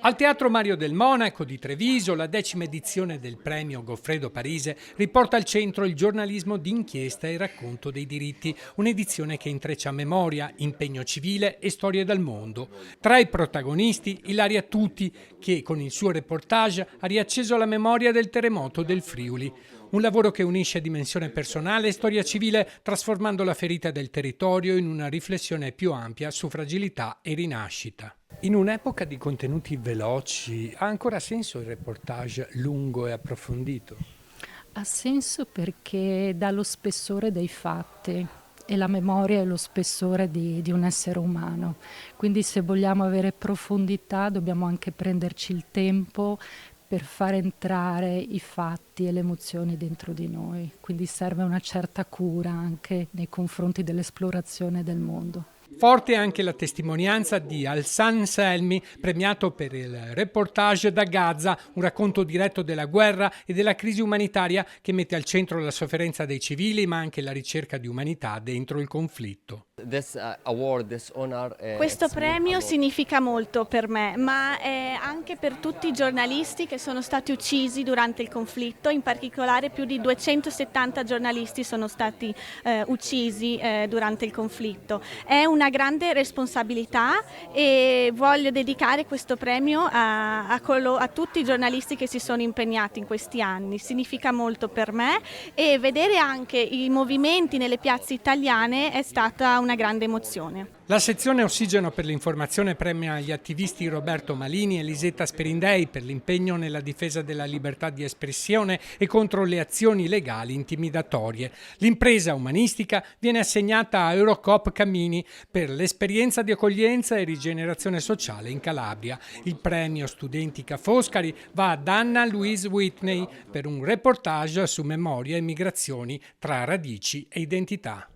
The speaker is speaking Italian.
Al Teatro Mario del Monaco di Treviso, la 10ª edizione del premio Goffredo Parise riporta al centro il giornalismo d'inchiesta e racconto dei diritti, un'edizione che intreccia memoria, impegno civile e storie dal mondo. Tra i protagonisti Ilaria Tutti, che con il suo reportage ha riacceso la memoria del terremoto del Friuli. Un lavoro che unisce dimensione personale e storia civile, trasformando la ferita del territorio in una riflessione più ampia su fragilità e rinascita. In un'epoca di contenuti veloci, ha ancora senso il reportage lungo e approfondito? Ha senso perché dà lo spessore dei fatti e la memoria è lo spessore di un essere umano. Quindi se vogliamo avere profondità dobbiamo anche prenderci il tempo per far entrare i fatti e le emozioni dentro di noi. Quindi serve una certa cura anche nei confronti dell'esplorazione del mondo. Forte anche la testimonianza di Alsan Selmi, premiato per il reportage da Gaza, un racconto diretto della guerra e della crisi umanitaria che mette al centro la sofferenza dei civili, ma anche la ricerca di umanità dentro il conflitto. Questo premio significa molto per me, ma anche per tutti i giornalisti che sono stati uccisi durante il conflitto, in particolare più di 270 giornalisti sono stati uccisi durante il conflitto. È una grande responsabilità e voglio dedicare questo premio a tutti i giornalisti che si sono impegnati in questi anni. Significa molto per me e vedere anche i movimenti nelle piazze italiane è stata una grande emozione. La sezione Ossigeno per l'informazione premia gli attivisti Roberto Malini e Lisetta Sperindei per l'impegno nella difesa della libertà di espressione e contro le azioni legali intimidatorie. L'impresa umanistica viene assegnata a Eurocop Camini per l'esperienza di accoglienza e rigenerazione sociale in Calabria. Il premio Studentica Foscari va ad Anna Louise Whitney per un reportage su memoria e migrazioni tra radici e identità.